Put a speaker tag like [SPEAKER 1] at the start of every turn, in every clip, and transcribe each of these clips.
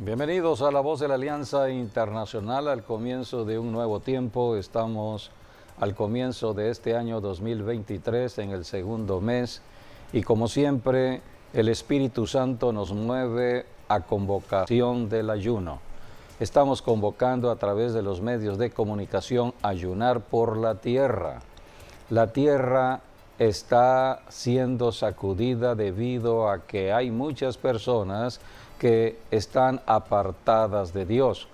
[SPEAKER 1] Bienvenidos a La Voz de la Alianza Internacional, al comienzo de un nuevo tiempo. Estamos al comienzo de este año 2023, en el segundo mes, y como siempre, el Espíritu Santo nos mueve a convocación del ayuno. Estamos convocando a través de los medios de comunicación a ayunar por la tierra. La tierra está siendo sacudida debido a que hay muchas personas que están apartadas de Dios.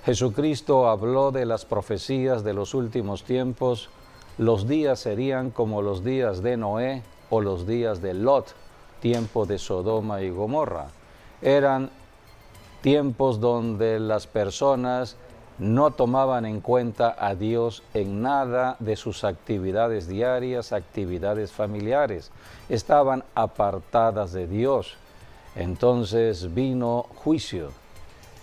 [SPEAKER 1] Jesucristo habló de las profecías de los últimos tiempos. Los días serían como los días de Noé o los días de Lot, tiempo de Sodoma y Gomorra. Eran tiempos donde las personas no tomaban en cuenta a Dios en nada de sus actividades diarias, actividades familiares. Estaban apartadas de Dios. Entonces vino juicio.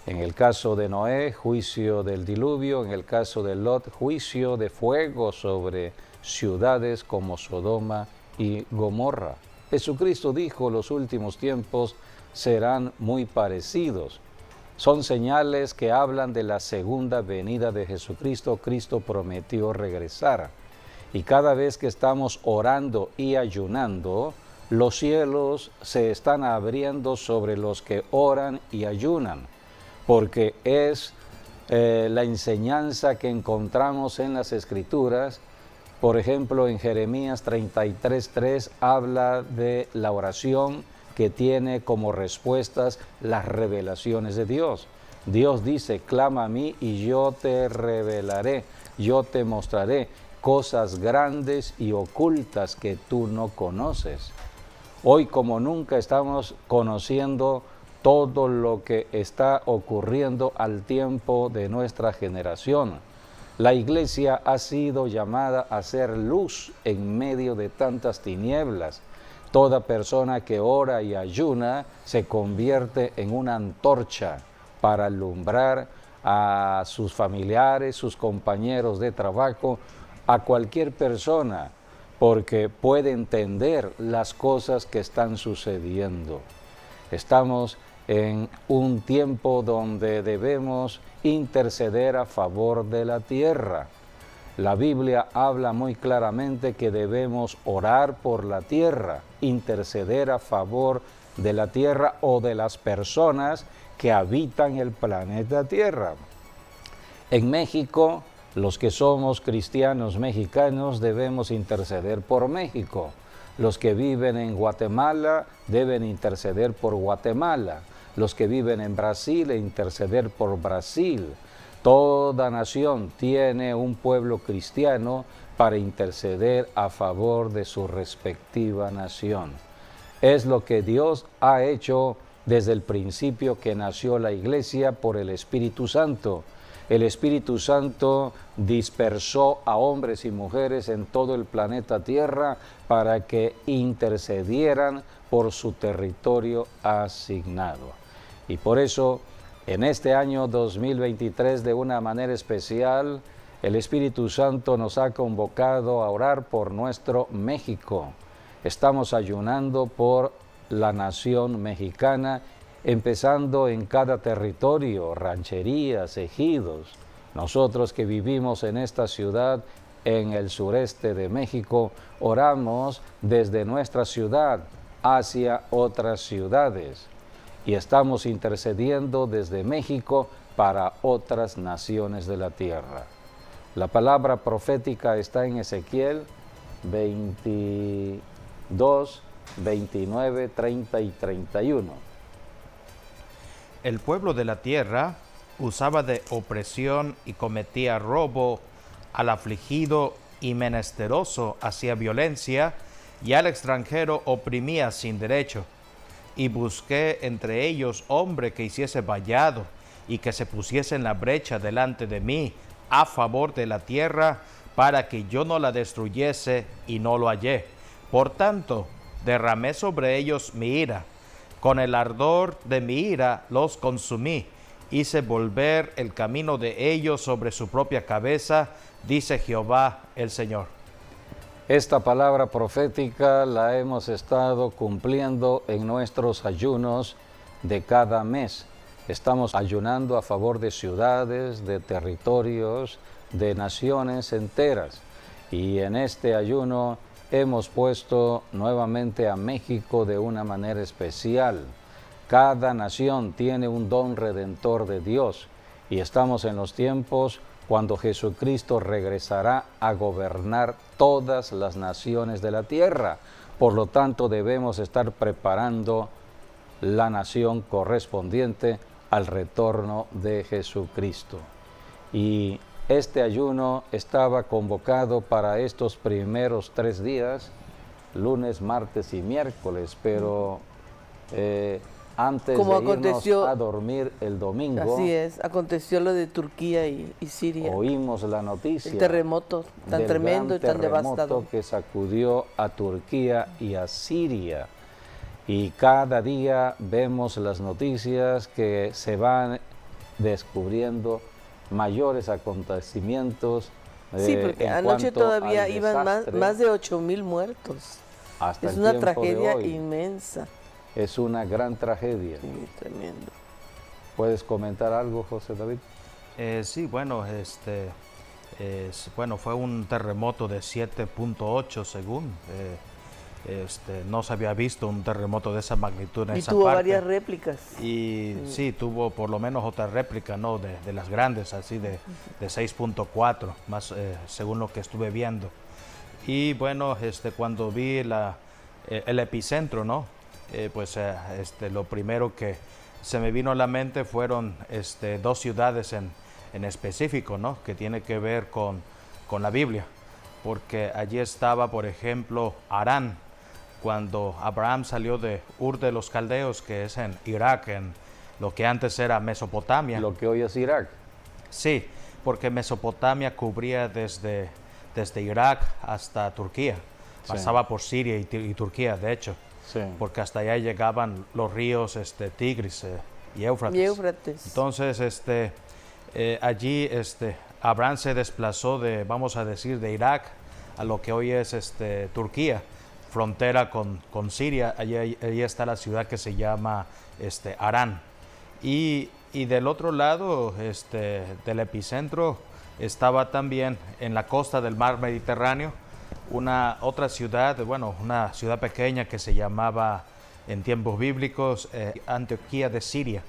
[SPEAKER 1] En el caso de Noé, juicio del diluvio. En el caso de Lot, juicio de fuego sobre ciudades como Sodoma y Gomorra. Jesucristo dijo: los últimos tiempos serán muy parecidos. Son señales que hablan de la segunda venida de Jesucristo. Cristo prometió regresar. Y cada vez que estamos orando y ayunando, los cielos se están abriendo sobre los que oran y ayunan, porque es la enseñanza que encontramos en las Escrituras. Por ejemplo, en Jeremías 33:3 habla de la oración que tiene como respuestas las revelaciones de Dios. Dios dice: clama a mí y yo te revelaré, yo te mostraré cosas grandes y ocultas que tú no conoces. Hoy como nunca estamos conociendo todo lo que está ocurriendo al tiempo de nuestra generación. La iglesia ha sido llamada a ser luz en medio de tantas tinieblas. Toda persona que ora y ayuna se convierte en una antorcha para alumbrar a sus familiares, sus compañeros de trabajo, a cualquier persona, porque puede entender las cosas que están sucediendo. Estamos en un tiempo donde debemos interceder a favor de la tierra. La Biblia habla muy claramente que debemos orar por la tierra, interceder a favor de la tierra o de las personas que habitan el planeta Tierra. En México, los que somos cristianos mexicanos debemos interceder por México. Los que viven en Guatemala deben interceder por Guatemala. Los que viven en Brasil interceder por Brasil. Toda nación tiene un pueblo cristiano para interceder a favor de su respectiva nación. Es lo que Dios ha hecho desde el principio que nació la iglesia por el Espíritu Santo. El Espíritu Santo dispersó a hombres y mujeres en todo el planeta Tierra para que intercedieran por su territorio asignado. Y por eso, en este año 2023, de una manera especial, el Espíritu Santo nos ha convocado a orar por nuestro México. Estamos ayunando por la nación mexicana, empezando en cada territorio, rancherías, ejidos. Nosotros que vivimos en esta ciudad, en el sureste de México, oramos desde nuestra ciudad hacia otras ciudades. Y estamos intercediendo desde México para otras naciones de la tierra. La palabra profética está en Ezequiel 22, 29, 30 y 31.
[SPEAKER 2] El pueblo de la tierra usaba de opresión y cometía robo, al afligido y menesteroso hacía violencia, y al extranjero oprimía sin derecho. Y busqué entre ellos hombre que hiciese vallado, y que se pusiese en la brecha delante de mí, a favor de la tierra, para que yo no la destruyese, y no lo hallé. Por tanto, derramé sobre ellos mi ira. Con el ardor de mi ira los consumí. Hice volver el camino de ellos sobre su propia cabeza, dice Jehová el Señor.
[SPEAKER 1] Esta palabra profética la hemos estado cumpliendo en nuestros ayunos de cada mes. Estamos ayunando a favor de ciudades, de territorios, de naciones enteras. Y en este ayuno hemos puesto nuevamente a México de una manera especial. Cada nación tiene un don redentor de Dios y estamos en los tiempos cuando Jesucristo regresará a gobernar todas las naciones de la tierra. Por lo tanto, debemos estar preparando la nación correspondiente al retorno de Jesucristo. Y este ayuno estaba convocado para estos primeros 3 días, lunes, martes y miércoles, pero antes
[SPEAKER 3] Como
[SPEAKER 1] de irnos
[SPEAKER 3] aconteció-
[SPEAKER 1] a dormir el domingo,
[SPEAKER 3] Así es, aconteció lo de Turquía y Siria.
[SPEAKER 1] oímos la noticia
[SPEAKER 3] El terremoto tan
[SPEAKER 1] del
[SPEAKER 3] tremendo y
[SPEAKER 1] gran
[SPEAKER 3] tan
[SPEAKER 1] terremoto
[SPEAKER 3] devastador.
[SPEAKER 1] que sacudió a Turquía y a Siria. Y cada día vemos las noticias que se van descubriendo mayores acontecimientos.
[SPEAKER 3] Sí, porque
[SPEAKER 1] en
[SPEAKER 3] anoche
[SPEAKER 1] cuanto
[SPEAKER 3] todavía
[SPEAKER 1] al
[SPEAKER 3] iban
[SPEAKER 1] desastre.
[SPEAKER 3] más de 8,000 muertos.
[SPEAKER 1] Hasta
[SPEAKER 3] Es
[SPEAKER 1] el
[SPEAKER 3] una
[SPEAKER 1] tiempo de
[SPEAKER 3] tragedia
[SPEAKER 1] hoy.
[SPEAKER 3] inmensa.
[SPEAKER 1] Es una gran tragedia.
[SPEAKER 3] Sí, tremendo.
[SPEAKER 1] ¿Puedes comentar algo, José David?
[SPEAKER 2] Sí, bueno, bueno, fue un terremoto de 7.8 según. No se había visto un terremoto de esa magnitud en
[SPEAKER 3] Y
[SPEAKER 2] esa
[SPEAKER 3] tuvo
[SPEAKER 2] parte.
[SPEAKER 3] varias réplicas.
[SPEAKER 2] Y sí, tuvo por lo menos otra réplica, ¿no? De las grandes, así de 6.4, más según lo que estuve viendo. Y bueno, cuando vi el epicentro, ¿no? Lo primero que se me vino a la mente fueron 2 ciudades en específico, ¿no? Que tiene que ver con la Biblia. Porque allí estaba, por ejemplo, Harán, cuando Abraham salió de Ur de los Caldeos, que es en Irak, en lo que antes era Mesopotamia.
[SPEAKER 1] Lo que hoy es Irak.
[SPEAKER 2] Sí, porque Mesopotamia cubría desde Irak hasta Turquía.
[SPEAKER 1] Sí.
[SPEAKER 2] Pasaba por Siria y Turquía, de hecho,
[SPEAKER 1] Sí.
[SPEAKER 2] porque hasta allá llegaban los ríos Tigris y Éufrates.
[SPEAKER 3] Y Éufrates.
[SPEAKER 2] Entonces, allí Abraham se desplazó vamos a decir, de Irak a lo que hoy es Turquía, frontera con Siria. Allí está la ciudad que se llama Harán. Y del otro lado del epicentro estaba también en la costa del mar Mediterráneo otra ciudad, bueno, una ciudad pequeña que se llamaba en tiempos bíblicos Antioquía de Siria,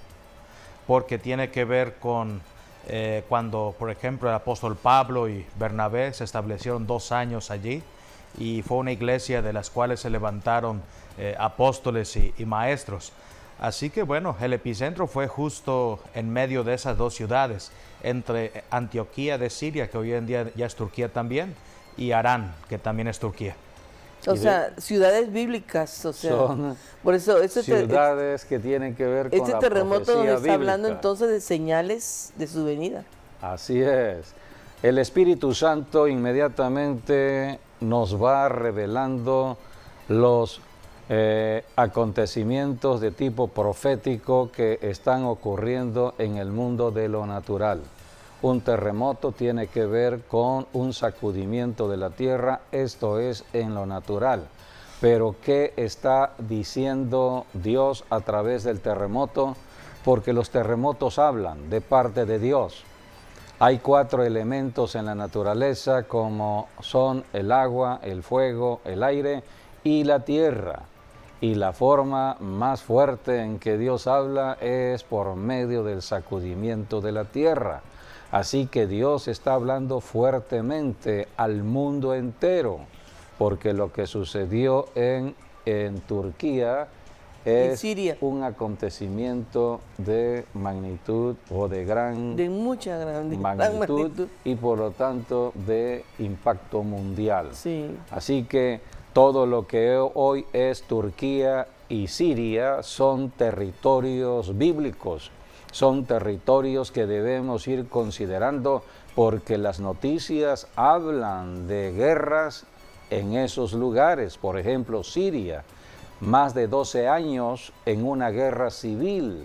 [SPEAKER 2] porque tiene que ver con cuando, por ejemplo, el apóstol Pablo y Bernabé se establecieron 2 años allí, y fue una iglesia de las cuales se levantaron apóstoles y maestros. Así que bueno, el epicentro fue justo en medio de esas 2 ciudades, entre Antioquía de Siria, que hoy en día ya es Turquía también, y Harán, que también es Turquía.
[SPEAKER 3] O sea, ciudades bíblicas, o sea,
[SPEAKER 1] Son
[SPEAKER 3] por eso
[SPEAKER 1] ciudades que tienen que ver con
[SPEAKER 3] este
[SPEAKER 1] la
[SPEAKER 3] terremoto
[SPEAKER 1] profecía
[SPEAKER 3] nos está
[SPEAKER 1] bíblica.
[SPEAKER 3] hablando entonces de señales de su venida.
[SPEAKER 1] Así es. El Espíritu Santo inmediatamente nos va revelando los acontecimientos de tipo profético que están ocurriendo en el mundo de lo natural. Un terremoto tiene que ver con un sacudimiento de la tierra, esto es en lo natural. Pero ¿qué está diciendo Dios a través del terremoto? Porque los terremotos hablan de parte de Dios. Hay 4 elementos en la naturaleza como son el agua, el fuego, el aire y la tierra. Y la forma más fuerte en que Dios habla es por medio del sacudimiento de la tierra. Así que Dios está hablando fuertemente al mundo entero, porque lo que sucedió en Turquía es un acontecimiento de magnitud o de
[SPEAKER 3] mucha gran
[SPEAKER 1] magnitud y por lo tanto de impacto mundial.
[SPEAKER 3] Sí.
[SPEAKER 1] Así que todo lo que hoy es Turquía y Siria son territorios bíblicos, son territorios que debemos ir considerando porque las noticias hablan de guerras en esos lugares. Por ejemplo, Siria, más de 12 años en una guerra civil,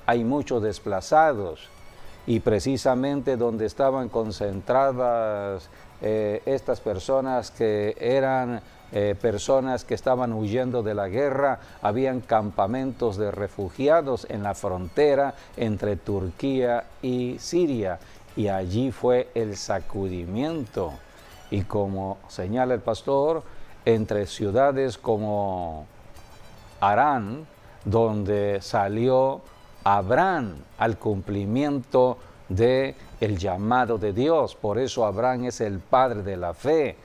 [SPEAKER 1] hay muchos desplazados y precisamente donde estaban concentradas estas personas que eran personas que estaban huyendo de la guerra, habían campamentos de refugiados en la frontera entre Turquía y Siria, y allí fue el sacudimiento. Y como señala el pastor, entre ciudades como Harán, donde salió Abraham al cumplimiento del llamado de Dios. Por eso Abraham es el padre de la fe.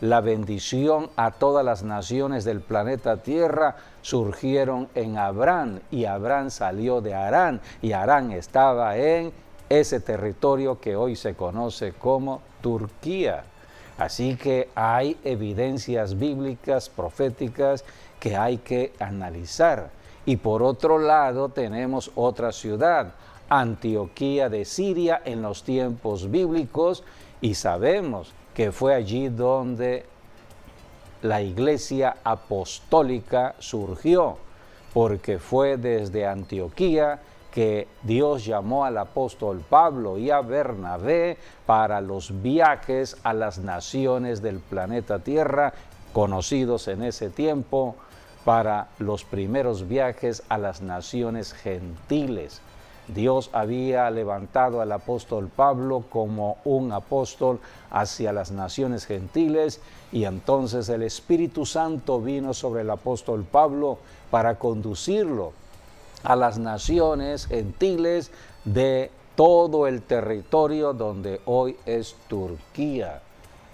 [SPEAKER 1] La bendición a todas las naciones del planeta Tierra surgieron en Abraham, y Abraham salió de Harán, y Harán estaba en ese territorio que hoy se conoce como Turquía. Así que hay evidencias bíblicas, proféticas, que hay que analizar. Y por otro lado tenemos otra ciudad, Antioquía de Siria, en los tiempos bíblicos, y sabemos que fue allí donde la iglesia apostólica surgió, porque fue desde Antioquía que Dios llamó al apóstol Pablo y a Bernabé para los viajes a las naciones del planeta Tierra, conocidos en ese tiempo, para los primeros viajes a las naciones gentiles. Dios había levantado al apóstol Pablo como un apóstol hacia las naciones gentiles, y entonces el Espíritu Santo vino sobre el apóstol Pablo para conducirlo a las naciones gentiles de todo el territorio donde hoy es Turquía,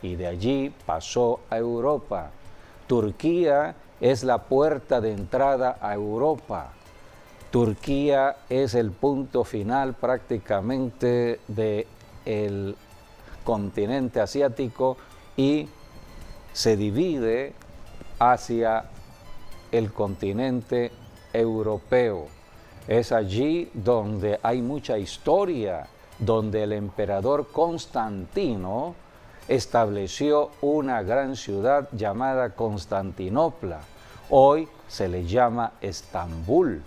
[SPEAKER 1] y de allí pasó a Europa. Turquía es la puerta de entrada a Europa. Turquía es el punto final prácticamente del continente asiático y se divide hacia el continente europeo. Es allí donde hay mucha historia, donde el emperador Constantino estableció una gran ciudad llamada Constantinopla. Hoy se le llama Estambul,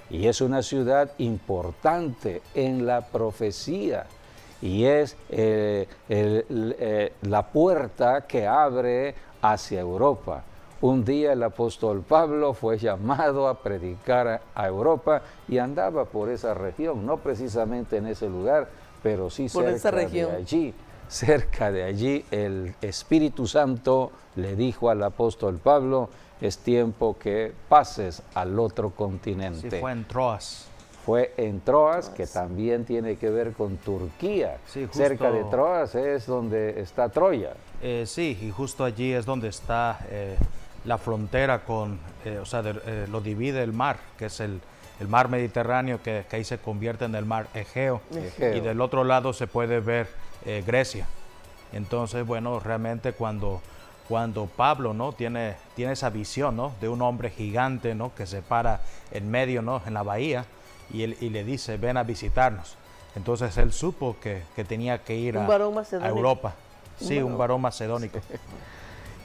[SPEAKER 1] y es una ciudad importante en la profecía, y es la puerta que abre hacia Europa. Un día el apóstol Pablo fue llamado a predicar a Europa y andaba por esa región, no precisamente en ese lugar, pero sí cerca de allí. Cerca de allí el Espíritu Santo le dijo al apóstol Pablo: es tiempo que pases al otro continente.
[SPEAKER 2] Sí, fue en Troas.
[SPEAKER 1] Fue en Troas, que también tiene que ver con Turquía. Sí, justo, cerca de Troas es donde está Troya.
[SPEAKER 2] Sí, y justo allí es donde está la frontera con, lo divide el mar, que es el mar Mediterráneo, que ahí se convierte en el mar Egeo. Y del otro lado se puede ver Grecia. Entonces, bueno, realmente cuando Pablo, ¿no?, tiene esa visión, ¿no?, de un hombre gigante, ¿no?, que se para en medio, ¿no?, en la bahía, y le dice: ven a visitarnos. Entonces él supo que tenía que ir a Europa. Sí, un varón macedónico.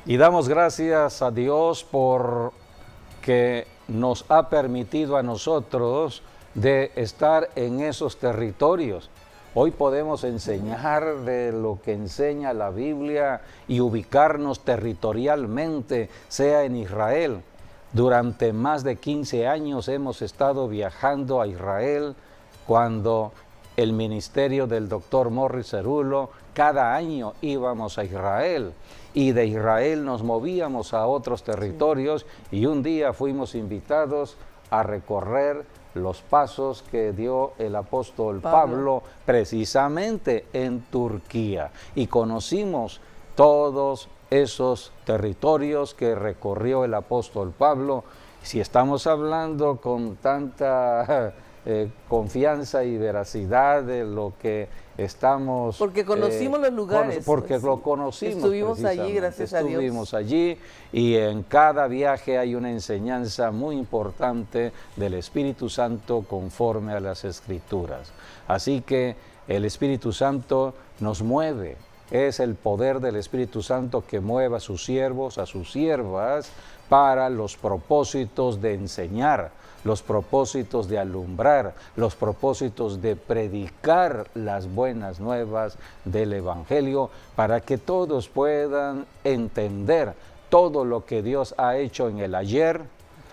[SPEAKER 1] Y damos gracias a Dios por que nos ha permitido a nosotros de estar en esos territorios. Hoy podemos enseñar de lo que enseña la Biblia y ubicarnos territorialmente, sea en Israel. Durante más de 15 años hemos estado viajando a Israel, cuando el ministerio del doctor Morris Cerulo, cada año íbamos a Israel, y de Israel nos movíamos a otros territorios, y un día fuimos invitados a recorrer los pasos que dio el apóstol Pablo precisamente en Turquía, y conocimos todos esos territorios que recorrió el apóstol Pablo. Si estamos hablando con tanta confianza y veracidad de lo que estamos...
[SPEAKER 3] Porque conocimos los lugares.
[SPEAKER 1] Porque lo conocimos.
[SPEAKER 3] Estuvimos allí, gracias a Dios.
[SPEAKER 1] Estuvimos allí, y en cada viaje hay una enseñanza muy importante del Espíritu Santo conforme a las Escrituras. Así que el Espíritu Santo nos mueve. Es el poder del Espíritu Santo que mueve a sus siervos, a sus siervas, para los propósitos de enseñar, los propósitos de alumbrar, los propósitos de predicar las buenas nuevas del Evangelio, para que todos puedan entender todo lo que Dios ha hecho en el ayer,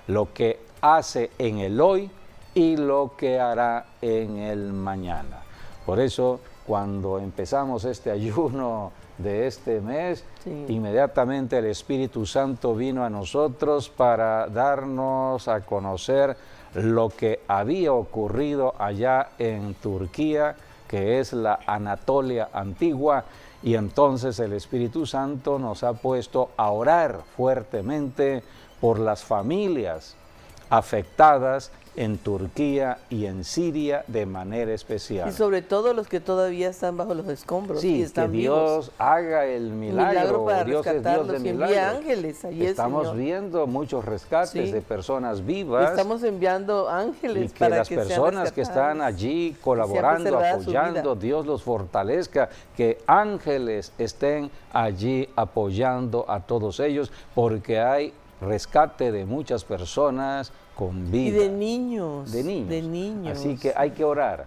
[SPEAKER 1] lo que hace en el hoy y lo que hará en el mañana. Por eso, cuando empezamos este ayuno de este mes, inmediatamente el Espíritu Santo vino a nosotros para darnos a conocer lo que había ocurrido allá en Turquía, que es la Anatolia antigua, y entonces el Espíritu Santo nos ha puesto a orar fuertemente por las familias afectadas en Turquía y en Siria de manera especial.
[SPEAKER 3] Y sobre todo los que todavía están bajo los escombros.
[SPEAKER 1] Sí,
[SPEAKER 3] y están
[SPEAKER 1] que Dios
[SPEAKER 3] vivos.
[SPEAKER 1] haga el milagro.
[SPEAKER 3] Para
[SPEAKER 1] Dios es Dios de
[SPEAKER 3] y envía
[SPEAKER 1] milagros.
[SPEAKER 3] ángeles. Allí
[SPEAKER 1] Estamos viendo muchos rescates de personas vivas.
[SPEAKER 3] Estamos enviando ángeles
[SPEAKER 1] y que
[SPEAKER 3] para
[SPEAKER 1] las
[SPEAKER 3] que
[SPEAKER 1] personas que están allí colaborando, apoyando, Dios los fortalezca, que ángeles estén allí apoyando a todos ellos, porque hay rescate de muchas personas con vida.
[SPEAKER 3] Y de niños.
[SPEAKER 1] De niños.
[SPEAKER 3] De niños.
[SPEAKER 1] Así que hay que orar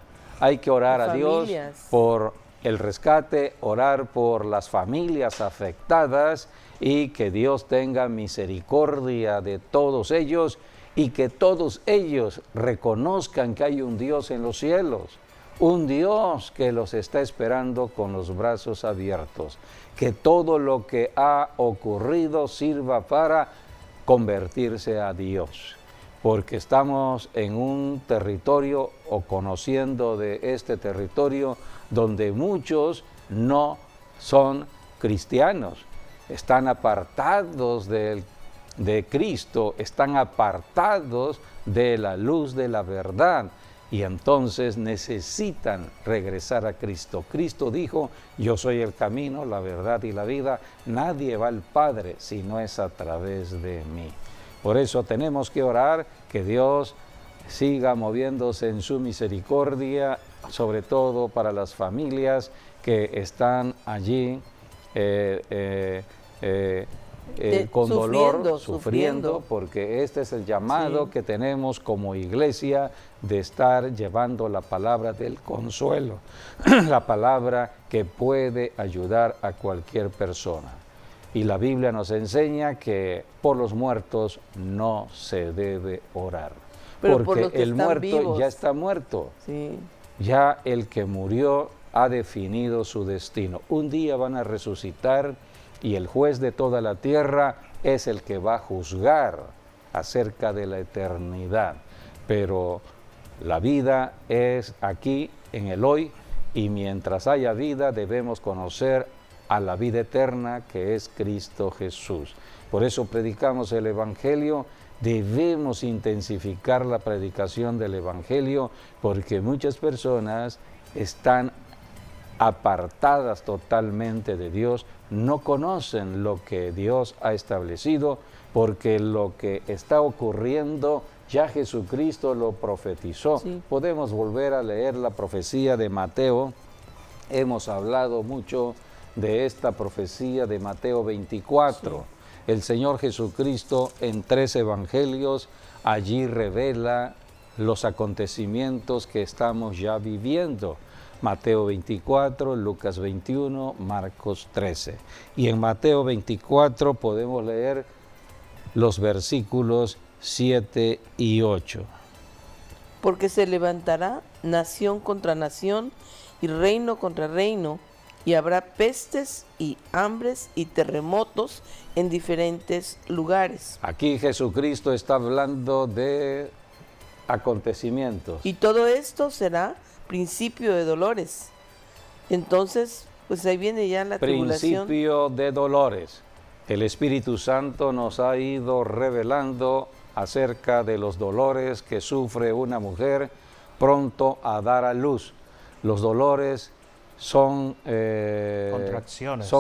[SPEAKER 1] a Dios por el rescate, orar por las familias afectadas y que Dios tenga misericordia de todos ellos y que todos ellos reconozcan que hay un Dios en los cielos, un Dios que los está esperando con los brazos abiertos, que todo lo que ha ocurrido sirva para convertirse a Dios, porque estamos en un territorio o conociendo de este territorio donde muchos no son cristianos, están apartados de Cristo, están apartados de la luz de la verdad y entonces necesitan regresar a Cristo. Cristo dijo, yo soy el camino, la verdad y la vida, nadie va al Padre si no es a través de mí. Por eso tenemos que orar que Dios siga moviéndose en su misericordia, sobre todo para las familias que están allí con dolor, sufriendo, porque este es el llamado que tenemos como iglesia de estar llevando la palabra del consuelo, la palabra que puede ayudar a cualquier persona. Y la Biblia nos enseña que por los muertos no se debe orar, porque el muerto vivos ya está muerto. Sí. Ya el que murió ha definido su destino. Un día van a resucitar y el juez de toda la tierra es el que va a juzgar acerca de la eternidad. Pero la vida es aquí en el hoy y mientras haya vida debemos conocer a la vida eterna que es Cristo Jesús. Por eso predicamos el Evangelio, debemos intensificar la predicación del Evangelio porque muchas personas están apartadas totalmente de Dios, no conocen lo que Dios ha establecido porque lo que está ocurriendo ya Jesucristo lo profetizó. Sí. Podemos volver a leer la profecía de Mateo, hemos hablado mucho de esta profecía de Mateo 24. Sí. El Señor Jesucristo en 3 evangelios allí revela los acontecimientos que estamos ya viviendo. Mateo 24, Lucas 21, Marcos 13. Y en Mateo 24 podemos leer los versículos 7 y 8.
[SPEAKER 3] Porque se levantará nación contra nación y reino contra reino, y habrá pestes y hambres y terremotos en diferentes lugares.
[SPEAKER 1] Aquí Jesucristo está hablando de acontecimientos.
[SPEAKER 3] Y todo esto será principio de dolores. Entonces, pues ahí viene ya la tribulación.
[SPEAKER 1] Principio de dolores. El Espíritu Santo nos ha ido revelando acerca de los dolores que sufre una mujer pronto a dar a luz. Los dolores son
[SPEAKER 3] contracciones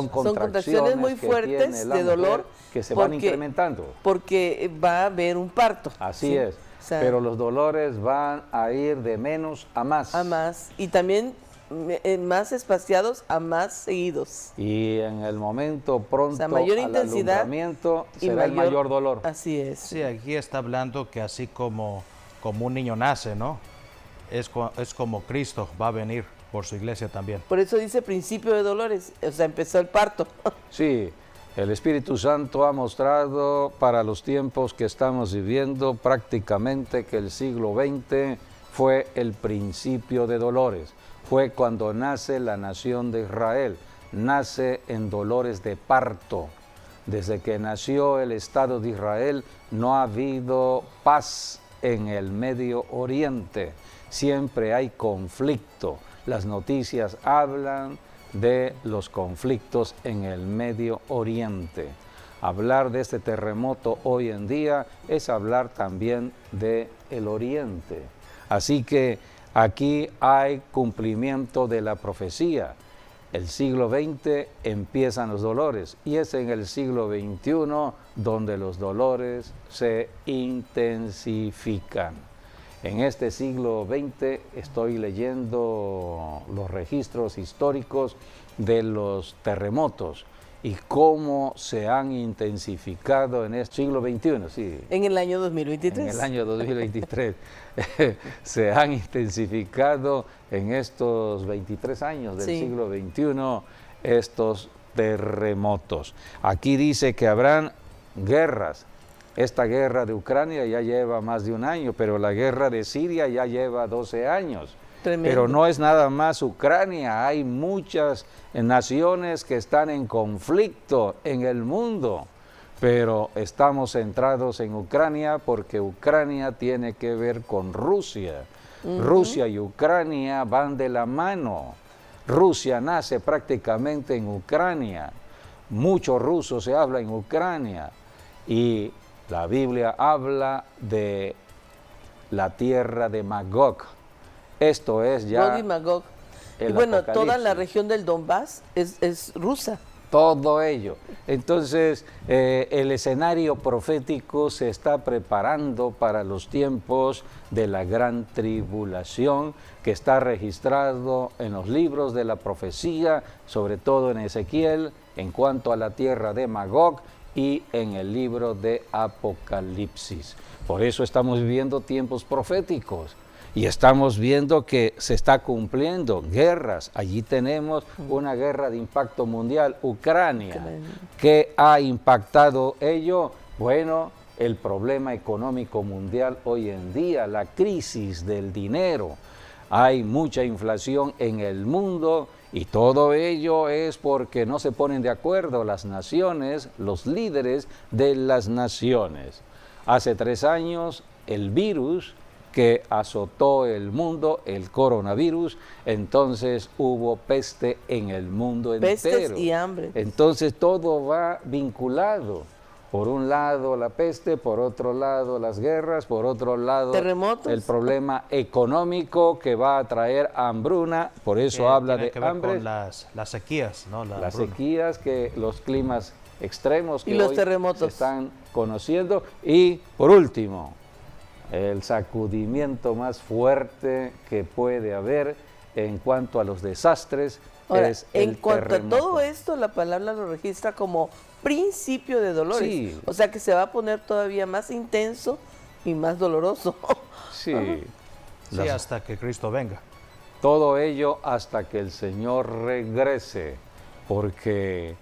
[SPEAKER 3] muy fuertes de dolor
[SPEAKER 1] que se van incrementando.
[SPEAKER 3] Porque va a haber un parto.
[SPEAKER 1] Así es. O sea, pero los dolores van a ir de menos a más.
[SPEAKER 3] A más. Y también más espaciados a más seguidos.
[SPEAKER 1] Y en el momento pronto, o sea, mayor intensidad al alumbramiento será el mayor dolor.
[SPEAKER 3] Así es.
[SPEAKER 2] Sí, aquí está hablando que así como un niño nace, ¿no? Es como Cristo va a venir por su iglesia también.
[SPEAKER 3] Por eso dice principio de dolores, o sea, empezó el parto.
[SPEAKER 1] Sí, El Espíritu Santo ha mostrado para los tiempos que estamos viviendo prácticamente que el siglo XX fue el principio de dolores. Fue cuando nace la nación de Israel, nace en dolores de parto. Desde que nació el Estado de Israel no ha habido paz en el Medio Oriente. Siempre hay conflicto. Las noticias hablan de los conflictos en el Medio Oriente. Hablar de este terremoto hoy en día es hablar también del Oriente. Así que aquí hay cumplimiento de la profecía. El siglo XX empiezan los dolores y es en el siglo XXI donde los dolores se intensifican. En este siglo XX estoy leyendo los registros históricos de los terremotos y cómo se han intensificado en este siglo XXI. Sí.
[SPEAKER 3] En el año 2023.
[SPEAKER 1] En el año 2023 se han intensificado en estos 23 años del siglo XXI estos terremotos. Aquí dice que habrán guerras. Esta guerra de Ucrania ya lleva más de un año, pero la guerra de Siria ya lleva 12 años. Tremendo. Pero no es nada más Ucrania, hay muchas naciones que están en conflicto en el mundo, pero estamos centrados en Ucrania porque Ucrania tiene que ver con Rusia. Rusia y Ucrania van de la mano. Rusia nace prácticamente en Ucrania, mucho ruso se habla en Ucrania y la Biblia habla de la tierra de Magog. Esto es ya
[SPEAKER 3] Gog y Magog. Y bueno, toda la región del Donbass es rusa.
[SPEAKER 1] Todo ello. Entonces, el escenario profético se está preparando para los tiempos de la gran tribulación que está registrado en los libros de la profecía, sobre todo en Ezequiel, en cuanto a la tierra de Magog, y en el libro de Apocalipsis. Por eso estamos viviendo tiempos proféticos y estamos viendo que se está cumpliendo guerras. Allí tenemos una guerra de impacto mundial, Ucrania. ¿Qué ha impactado ello? Bueno, el problema económico mundial hoy en día, la crisis del dinero. Hay mucha inflación en el mundo y todo ello es porque no se ponen de acuerdo las naciones, los líderes de las naciones. Hace 3 años, el virus que azotó el mundo, el coronavirus, entonces hubo peste en el mundo entero.
[SPEAKER 3] Pestes y hambre.
[SPEAKER 1] Entonces todo va vinculado. Por un lado la peste, por otro lado las guerras, por otro lado
[SPEAKER 3] terremotos,
[SPEAKER 1] el problema económico que va a traer hambruna, por eso habla de hambre.
[SPEAKER 2] Con las sequías, ¿no?
[SPEAKER 1] Las sequías, que los climas extremos que
[SPEAKER 3] y los
[SPEAKER 1] hoy
[SPEAKER 3] terremotos
[SPEAKER 1] se están conociendo. Y por último, el sacudimiento más fuerte que puede haber en cuanto a los desastres.
[SPEAKER 3] Ahora,
[SPEAKER 1] es el
[SPEAKER 3] en cuanto
[SPEAKER 1] terremoto.
[SPEAKER 3] a todo esto, la palabra lo registra como principio de dolores.
[SPEAKER 1] Sí.
[SPEAKER 3] O sea que se va a poner todavía más intenso y más doloroso.
[SPEAKER 1] Sí.
[SPEAKER 2] Sí, hasta que Cristo venga.
[SPEAKER 1] Todo ello hasta que el Señor regrese, porque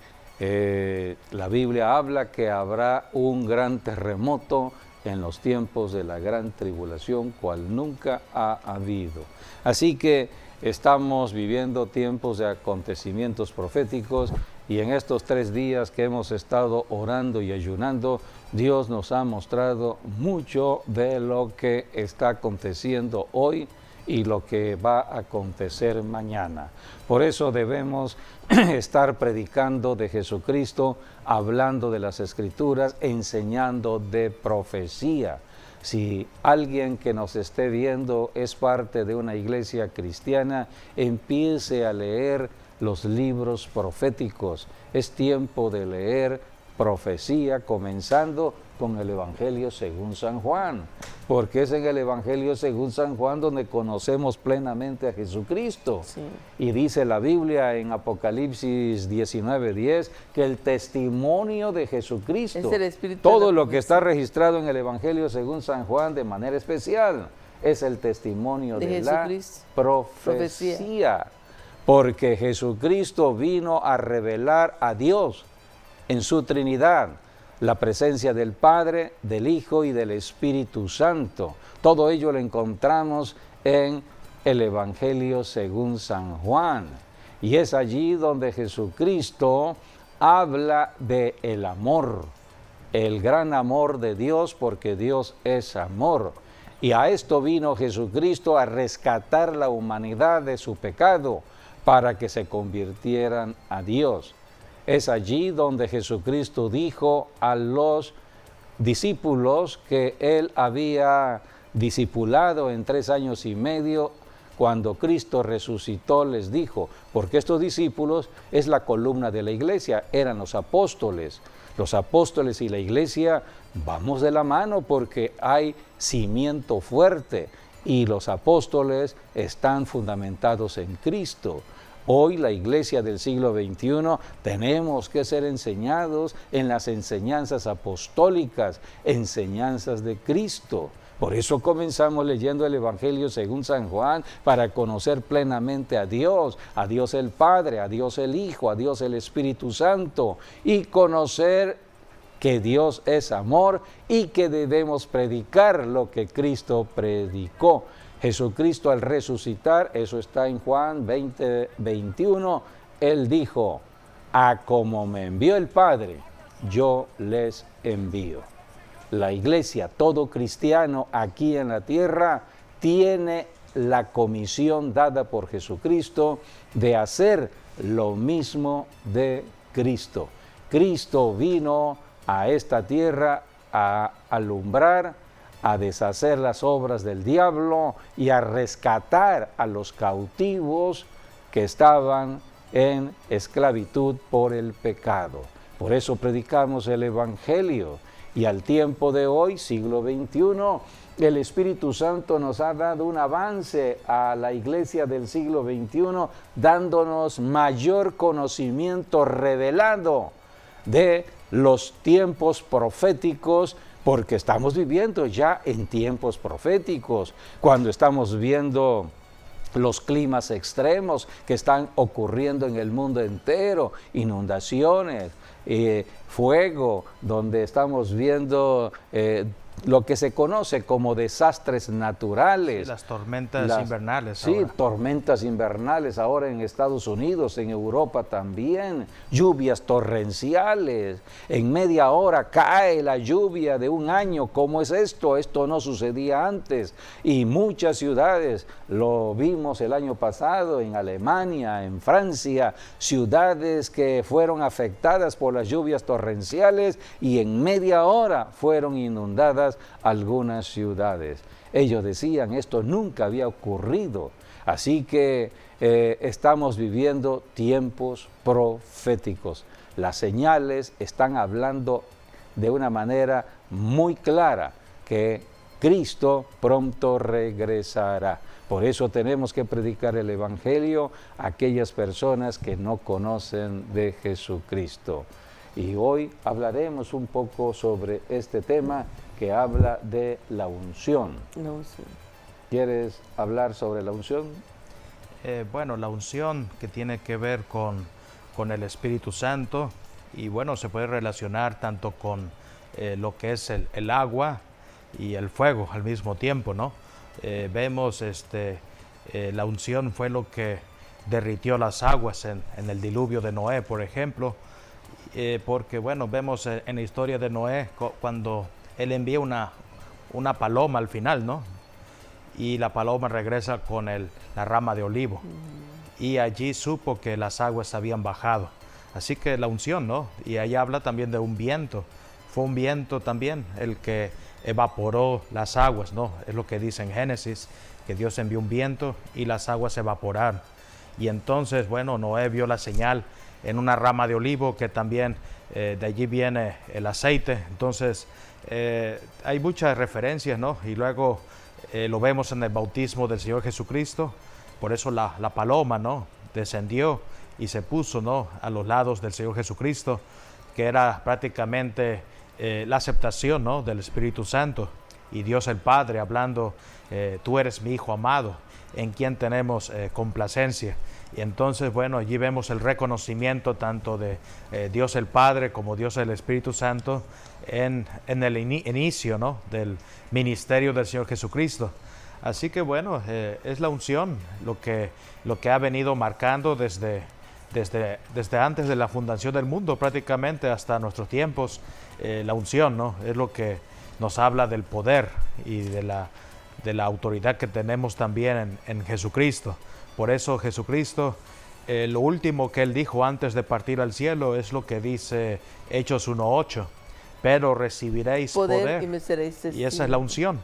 [SPEAKER 1] la Biblia habla que habrá un gran terremoto en los tiempos de la gran tribulación, cual nunca ha habido. Así que estamos viviendo tiempos de acontecimientos proféticos y en estos 3 días que hemos estado orando y ayunando, Dios nos ha mostrado mucho de lo que está aconteciendo hoy y lo que va a acontecer mañana. Por eso debemos estar predicando de Jesucristo, hablando de las Escrituras, enseñando de profecía. Si alguien que nos esté viendo es parte de una iglesia cristiana, empiece a leer los libros proféticos. Es tiempo de leer profecía, comenzando con el Evangelio según San Juan, porque es en el Evangelio según San Juan donde conocemos plenamente a Jesucristo.
[SPEAKER 3] Sí.
[SPEAKER 1] Y dice la Biblia en Apocalipsis 19:10 que el testimonio de Jesucristo,
[SPEAKER 3] es el Espíritu
[SPEAKER 1] todo lo que está registrado en el Evangelio según San Juan de manera especial, es el testimonio de la profecía. Porque Jesucristo vino a revelar a Dios. en su Trinidad, la presencia del Padre, del Hijo y del Espíritu Santo. Todo ello lo encontramos en el Evangelio según San Juan. Y es allí donde Jesucristo habla de el amor, el gran amor de Dios, porque Dios es amor. Y a esto vino Jesucristo, a rescatar la humanidad de su pecado, para que se convirtieran a Dios. Es allí donde Jesucristo dijo a los discípulos que Él había discipulado en 3 años y medio. Cuando Cristo resucitó, les dijo, porque estos discípulos es la columna de la iglesia, eran los apóstoles. Los apóstoles y la iglesia vamos de la mano porque hay cimiento fuerte y los apóstoles están fundamentados en Cristo. Hoy la iglesia del siglo XXI tenemos que ser enseñados en las enseñanzas apostólicas, enseñanzas de Cristo. Por eso comenzamos leyendo el Evangelio según San Juan, para conocer plenamente a Dios el Padre, a Dios el Hijo, a Dios el Espíritu Santo, y conocer que Dios es amor y que debemos predicar lo que Cristo predicó. Jesucristo al resucitar, eso está en Juan 20:21, Él dijo, a como me envió el Padre, yo les envío. La iglesia, todo cristiano aquí en la tierra, tiene la comisión dada por Jesucristo de hacer lo mismo de Cristo. Cristo vino a esta tierra a alumbrar, a deshacer las obras del diablo y a rescatar a los cautivos que estaban en esclavitud por el pecado. Por eso predicamos el Evangelio. Y al tiempo de hoy, siglo XXI, el Espíritu Santo nos ha dado un avance a la iglesia del siglo XXI, dándonos mayor conocimiento revelado de los tiempos proféticos, porque estamos viviendo ya en tiempos proféticos, cuando estamos viendo los climas extremos que están ocurriendo en el mundo entero, inundaciones, fuego, donde estamos viendo lo que se conoce como desastres naturales.
[SPEAKER 2] Sí, las tormentas invernales.
[SPEAKER 1] Sí,
[SPEAKER 2] ahora.
[SPEAKER 1] tormentas invernales ahora en Estados Unidos, en Europa también, lluvias torrenciales, en media hora cae la lluvia de un año. ¿Cómo es esto? Esto no sucedía antes. Y muchas ciudades, lo vimos el año pasado en Alemania, en Francia, ciudades que fueron afectadas por las lluvias torrenciales y en media hora fueron inundadas algunas ciudades. Ellos decían, esto nunca había ocurrido. Así que estamos viviendo tiempos proféticos. Las señales están hablando de una manera muy clara que Cristo pronto regresará. Por eso tenemos que predicar el Evangelio a aquellas personas que no conocen de Jesucristo. Y hoy hablaremos un poco sobre este tema que habla de la unción.
[SPEAKER 3] La unción.
[SPEAKER 1] ¿Quieres hablar sobre la unción?
[SPEAKER 2] Bueno, la unción que tiene que ver con el Espíritu Santo, y bueno, se puede relacionar tanto con lo que es el agua y el fuego al mismo tiempo, ¿no? Vemos la unción fue lo que derritió las aguas en el diluvio de Noé, por ejemplo, porque bueno, vemos en la historia de Noé cuando él envía una paloma al final, ¿no? Y la paloma regresa con la rama de olivo. Y allí supo que las aguas habían bajado. Así que la unción, ¿no? Y ahí habla también de un viento. Fue un viento también el que evaporó las aguas, ¿no? Es lo que dice en Génesis, que Dios envió un viento y las aguas se evaporaron. Y entonces, bueno, Noé vio la señal en una rama de olivo, que también de allí viene el aceite. Entonces, hay muchas referencias, ¿no? Y luego lo vemos en el bautismo del Señor Jesucristo. Por eso la paloma, ¿no? Descendió y se puso, ¿no? A los lados del Señor Jesucristo, que era prácticamente la aceptación, ¿no? Del Espíritu Santo. y Dios el Padre hablando, tú eres mi Hijo amado, en quien tenemos complacencia. Y entonces, bueno, allí vemos el reconocimiento tanto de Dios el Padre como Dios el Espíritu Santo en el inicio, ¿no?, del ministerio del Señor Jesucristo. Así que bueno, es la unción lo que ha venido marcando desde antes de la fundación del mundo, prácticamente hasta nuestros tiempos. La unción, ¿no?, es lo que nos habla del poder y de la autoridad que tenemos también en Jesucristo. Por eso Jesucristo, lo último que Él dijo antes de partir al cielo es lo que dice Hechos 1:8. Pero recibiréis poder
[SPEAKER 3] y me seréis testigos.
[SPEAKER 2] Y esa es la unción.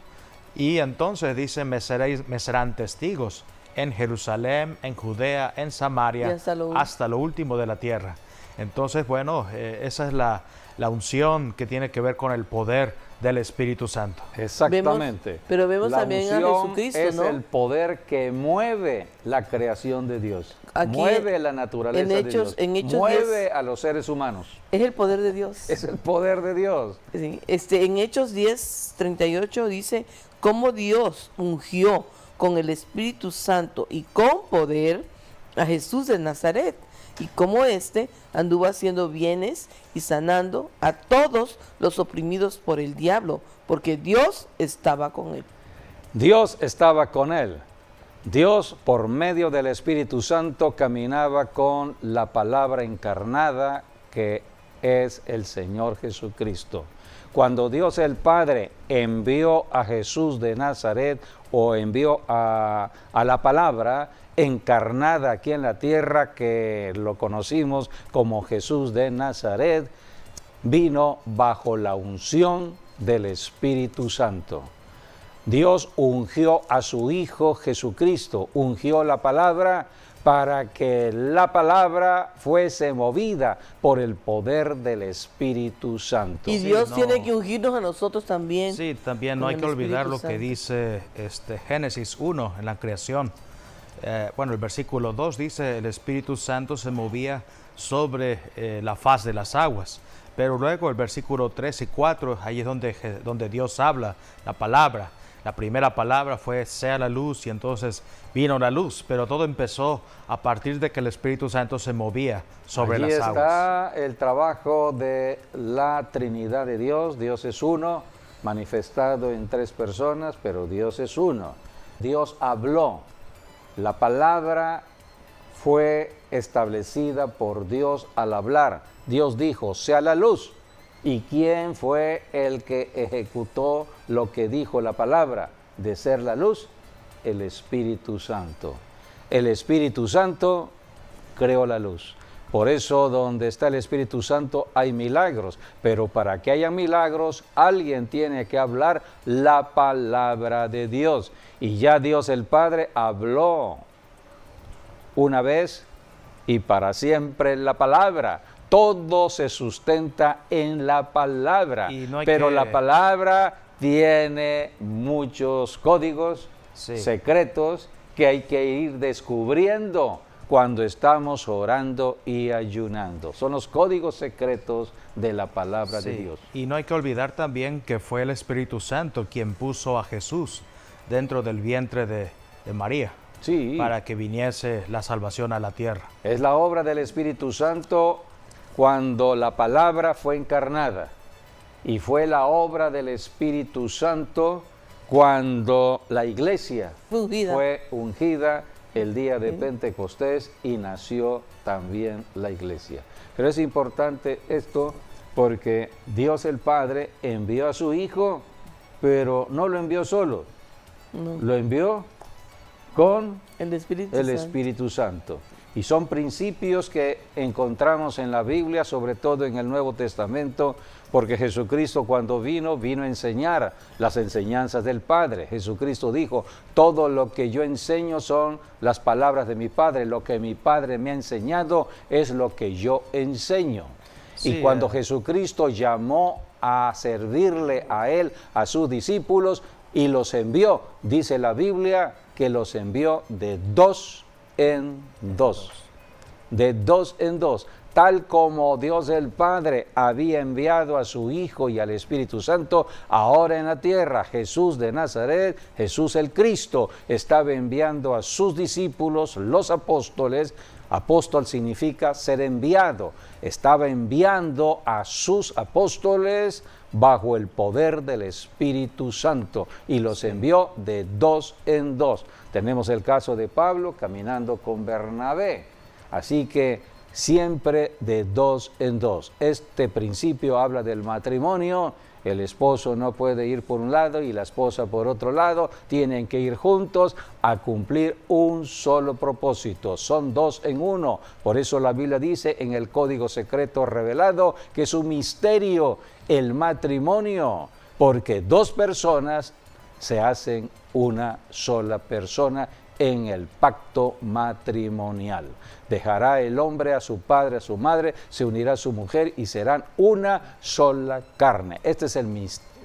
[SPEAKER 2] Y entonces dice, me serán testigos en Jerusalén, en Judea, en Samaria, hasta lo último de la tierra. Entonces, bueno, esa es la unción que tiene que ver con el poder del Espíritu Santo.
[SPEAKER 1] Exactamente.
[SPEAKER 3] Pero vemos
[SPEAKER 1] la
[SPEAKER 3] también a Jesucristo,
[SPEAKER 1] es
[SPEAKER 3] ¿no?
[SPEAKER 1] el poder que mueve la creación de Dios.
[SPEAKER 3] Aquí
[SPEAKER 1] mueve la naturaleza de Dios. Mueve
[SPEAKER 3] 10,
[SPEAKER 1] a los seres humanos.
[SPEAKER 3] Es el poder de Dios.
[SPEAKER 1] Es el poder de Dios.
[SPEAKER 3] Sí, en Hechos 10:38 dice, cómo Dios ungió con el Espíritu Santo y con poder a Jesús de Nazaret, y cómo éste anduvo haciendo bienes y sanando a todos los oprimidos por el diablo, porque Dios estaba con él.
[SPEAKER 1] Dios estaba con él. Dios, por medio del Espíritu Santo, caminaba con la palabra encarnada, que es el Señor Jesucristo. Cuando Dios el Padre envió a Jesús de Nazaret, o envió a la palabra encarnada aquí en la tierra, que lo conocimos como Jesús de Nazaret, vino bajo la unción del Espíritu Santo. Dios ungió a su Hijo Jesucristo, ungió la palabra para que la palabra fuese movida por el poder del Espíritu Santo.
[SPEAKER 3] Y Dios tiene que ungirnos a nosotros también.
[SPEAKER 2] Sí, también no hay que olvidar lo que dice Génesis 1 en la creación. Bueno, el versículo 2 dice, el Espíritu Santo se movía sobre la faz de las aguas. Pero luego el versículo 3 y 4, ahí es donde Dios habla, la palabra. La primera palabra fue, sea la luz, y entonces vino la luz. Pero todo empezó a partir de que el Espíritu Santo se movía sobre las aguas.
[SPEAKER 1] Allí está el trabajo de la Trinidad de Dios. Dios es uno, manifestado en tres personas, pero Dios es uno. Dios habló. La palabra fue establecida por Dios al hablar. Dios dijo, sea la luz. ¿Y quién fue el que ejecutó lo que dijo la palabra de ser la luz? El Espíritu Santo. El Espíritu Santo creó la luz. Por eso, donde está el Espíritu Santo hay milagros. Pero para que haya milagros, alguien tiene que hablar la palabra de Dios. Y ya Dios el Padre habló una vez y para siempre la palabra. Todo se sustenta en la palabra, pero la palabra tiene muchos códigos secretos que hay que ir descubriendo cuando estamos orando y ayunando. Son los códigos secretos de la palabra de Dios.
[SPEAKER 2] Y no hay que olvidar también que fue el Espíritu Santo quien puso a Jesús dentro del vientre de María. Para que viniese la salvación a la tierra.
[SPEAKER 1] Es la obra del Espíritu Santo cuando la palabra fue encarnada, y fue la obra del Espíritu Santo cuando la iglesia fue ungida el día de Pentecostés y nació también la iglesia. Pero es importante esto porque Dios el Padre envió a su Hijo, pero no lo envió solo, lo envió con el Espíritu Santo. Y son principios que encontramos en la Biblia, sobre todo en el Nuevo Testamento, porque Jesucristo cuando vino a enseñar las enseñanzas del Padre. Jesucristo dijo, todo lo que yo enseño son las palabras de mi Padre, lo que mi Padre me ha enseñado es lo que yo enseño. Y cuando Jesucristo llamó a servirle a Él, a sus discípulos, y los envió, dice la Biblia, que los envió de dos en dos. De dos en dos. tal como Dios el Padre había enviado a su Hijo y al Espíritu Santo, ahora en la tierra, Jesús de Nazaret, Jesús el Cristo, estaba enviando a sus discípulos, los apóstoles. Apóstol significa ser enviado. Estaba enviando a sus apóstoles bajo el poder del Espíritu Santo y los envió de dos en dos. Tenemos el caso de Pablo caminando con Bernabé. Así que siempre de dos en dos. Este principio habla del matrimonio. El esposo no puede ir por un lado y la esposa por otro lado. Tienen que ir juntos a cumplir un solo propósito. Son dos en uno. Por eso la Biblia dice en el código secreto revelado que es un misterio el matrimonio, porque dos personas se hacen una sola persona en el pacto matrimonial. Dejará el hombre a su padre, a su madre, se unirá a su mujer y serán una sola carne. Este es el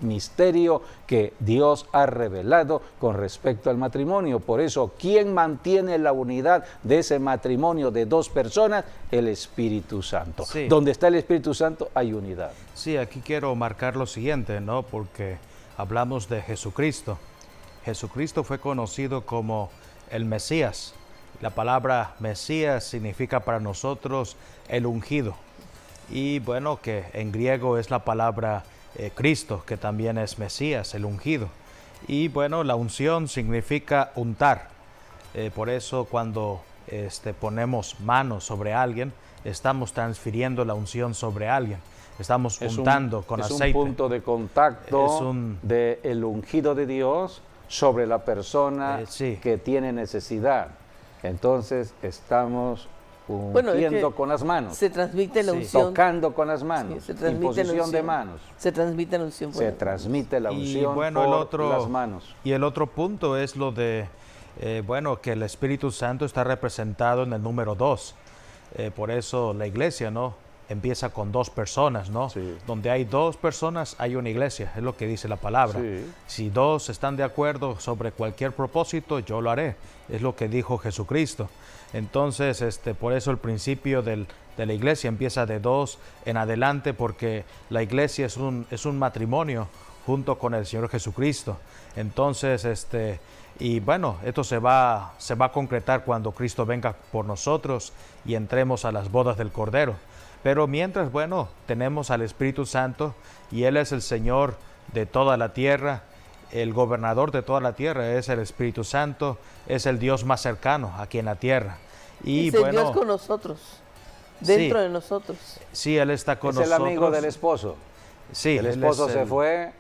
[SPEAKER 1] misterio que Dios ha revelado con respecto al matrimonio. Por eso, ¿quién mantiene la unidad de ese matrimonio de dos personas? El Espíritu Santo.
[SPEAKER 2] Sí.
[SPEAKER 1] Donde está el Espíritu Santo hay unidad.
[SPEAKER 2] Sí, aquí quiero marcar lo siguiente, ¿no? Porque hablamos de Jesucristo. Jesucristo fue conocido como el Mesías. La palabra Mesías significa para nosotros el ungido. Y bueno, que en griego es la palabra Cristo, que también es Mesías, el ungido. Y bueno, la unción significa untar. Por eso cuando ponemos manos sobre alguien, estamos transfiriendo la unción sobre alguien. Estamos untando con aceite.
[SPEAKER 1] Es un punto de contacto del ungido de Dios sobre la persona que tiene necesidad. Entonces estamos ungiendo con las manos.
[SPEAKER 3] Se transmite la unción.
[SPEAKER 1] Tocando con las manos.
[SPEAKER 3] Se transmite
[SPEAKER 1] imposición de manos.
[SPEAKER 3] Se transmite la unción.
[SPEAKER 1] Se transmite la unción por las manos.
[SPEAKER 2] Y el otro punto es lo de, que el Espíritu Santo está representado en el número 2. Por eso la iglesia, ¿no? Empieza con dos personas, ¿no?
[SPEAKER 1] Sí.
[SPEAKER 2] Donde hay dos personas, hay una iglesia, es lo que dice la palabra.
[SPEAKER 1] Sí.
[SPEAKER 2] Si dos están de acuerdo sobre cualquier propósito, yo lo haré. Es lo que dijo Jesucristo. Entonces, por eso el principio de la iglesia empieza de dos en adelante, porque la iglesia es un matrimonio junto con el Señor Jesucristo. Entonces, y bueno, esto se va a concretar cuando Cristo venga por nosotros y entremos a las bodas del Cordero. Pero mientras, bueno, tenemos al Espíritu Santo y Él es el Señor de toda la tierra, el gobernador de toda la tierra es el Espíritu Santo, es el Dios más cercano aquí en la tierra. Y
[SPEAKER 3] es el Dios con nosotros, dentro de nosotros.
[SPEAKER 2] Sí, Él está con nosotros.
[SPEAKER 1] Es el amigo del esposo.
[SPEAKER 2] Sí,
[SPEAKER 1] el esposo se fue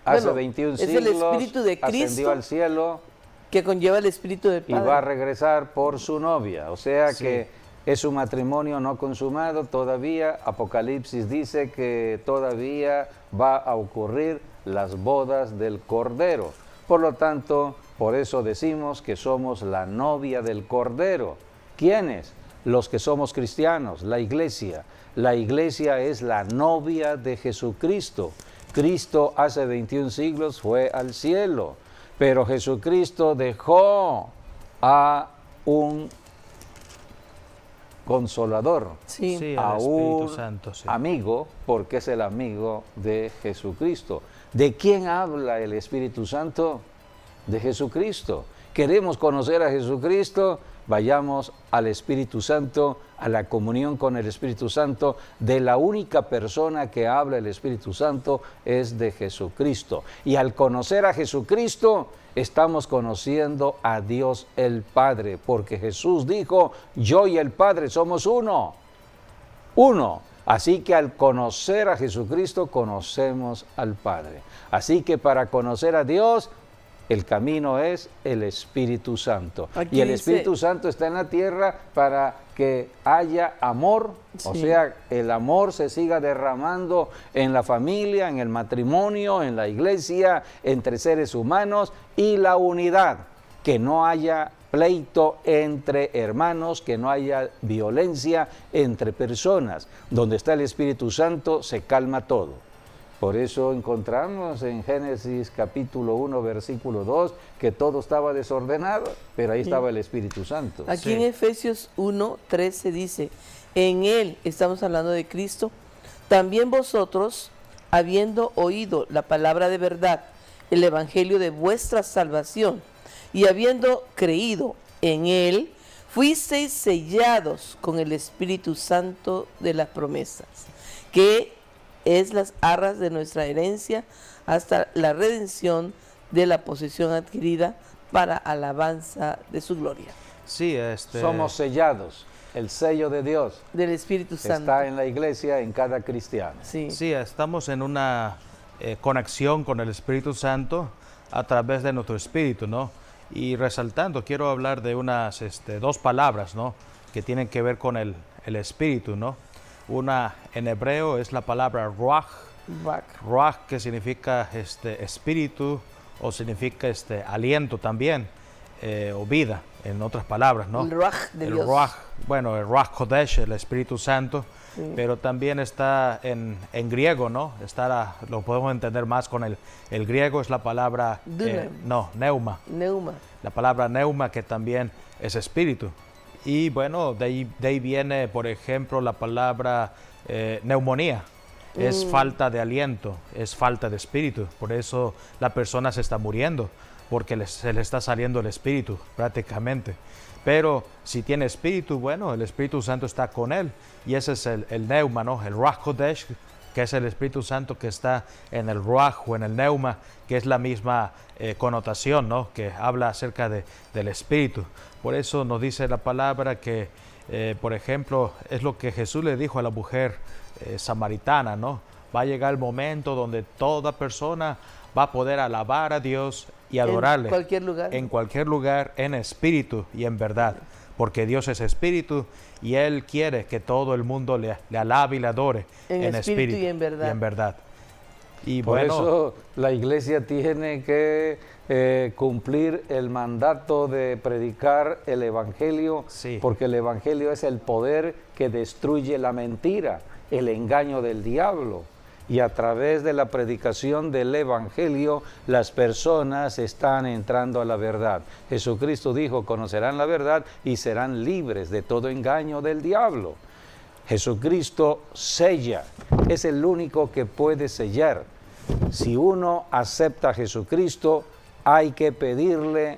[SPEAKER 1] hace 21 siglos,
[SPEAKER 3] es el Espíritu de Cristo,
[SPEAKER 1] ascendió al cielo,
[SPEAKER 3] que conlleva el Espíritu del Padre.
[SPEAKER 1] Y va a regresar por su novia, o sea que es un matrimonio no consumado todavía. Apocalipsis dice que todavía va a ocurrir las bodas del Cordero. Por lo tanto, por eso decimos que somos la novia del Cordero. ¿Quiénes? Los que somos cristianos, la iglesia. La iglesia es la novia de Jesucristo. Cristo hace 21 siglos fue al cielo, pero Jesucristo dejó a un consolador, a un Santo, amigo, porque es el amigo de Jesucristo. ¿De quién habla el Espíritu Santo? De Jesucristo. ¿Queremos conocer a Jesucristo? Vayamos al Espíritu Santo, a la comunión con el Espíritu Santo. De la única persona que habla el Espíritu Santo es de Jesucristo. Y al conocer a Jesucristo, estamos conociendo a Dios el Padre, porque Jesús dijo, yo y el Padre somos uno. Uno. Así que al conocer a Jesucristo, conocemos al Padre. Así que para conocer a Dios, el camino es el Espíritu Santo.
[SPEAKER 3] Aquí
[SPEAKER 1] y el Espíritu Santo está en la tierra para que haya amor, o sea, el amor se siga derramando en la familia, en el matrimonio, en la iglesia, entre seres humanos, y la unidad, que no haya pleito entre hermanos, que no haya violencia entre personas. Donde está el Espíritu Santo se calma todo. Por eso encontramos en Génesis capítulo 1, versículo 2, que todo estaba desordenado, pero ahí estaba el Espíritu Santo.
[SPEAKER 3] Aquí en Efesios 1, 13 dice, En él, estamos hablando de Cristo, también vosotros, habiendo oído la palabra de verdad, el evangelio de vuestra salvación, y habiendo creído en él, fuisteis sellados con el Espíritu Santo de las promesas, que es las arras de nuestra herencia hasta la redención de la posesión adquirida para alabanza de su gloria.
[SPEAKER 2] Sí,
[SPEAKER 1] Somos sellados. El sello de Dios
[SPEAKER 3] Del Espíritu Santo.
[SPEAKER 1] está en la iglesia, en cada cristiano.
[SPEAKER 3] Sí.
[SPEAKER 2] Sí, estamos en una conexión con el Espíritu Santo a través de nuestro espíritu, ¿no? Y resaltando, quiero hablar de unas dos palabras, ¿no? Que tienen que ver con el espíritu, ¿no? Una en hebreo es la palabra ruach, ruach que significa espíritu o significa aliento también, o vida, en otras palabras, ¿no?
[SPEAKER 3] El ruach de Dios.
[SPEAKER 2] Ruach, bueno, el Ruach Kodesh, el Espíritu Santo,
[SPEAKER 3] Sí.
[SPEAKER 2] pero también está en griego, ¿no? Lo podemos entender más con el griego, es la palabra, neuma.
[SPEAKER 3] Neuma.
[SPEAKER 2] La palabra neuma, que también es espíritu. Y bueno, de ahí viene, por ejemplo, la palabra neumonía. Es falta de aliento, es falta de espíritu. Por eso la persona se está muriendo, porque se le está saliendo el espíritu prácticamente. Pero si tiene espíritu, bueno, el Espíritu Santo está con él. Y ese es el neuma, ¿no? El Ruach Kodesh, que es el Espíritu Santo que está en el Ruach o en el neuma, que es la misma connotación, ¿no? Que habla acerca del espíritu. Por eso nos dice la palabra que, por ejemplo, es lo que Jesús le dijo a la mujer samaritana, ¿no? Va a llegar el momento donde toda persona va a poder alabar a Dios y adorarle. En cualquier lugar, en espíritu y en verdad. Porque Dios es espíritu y Él quiere que todo el mundo le alabe y le adore en espíritu y en verdad. Y
[SPEAKER 1] por eso la iglesia tiene que cumplir el mandato de predicar el evangelio,
[SPEAKER 2] sí,
[SPEAKER 1] porque el evangelio es el poder que destruye la mentira, el engaño del diablo. Y a través de la predicación del evangelio, las personas están entrando a la verdad. Jesucristo dijo, conocerán la verdad y serán libres de todo engaño del diablo. Jesucristo sella, es el único que puede sellar. Si uno acepta a Jesucristo, hay que pedirle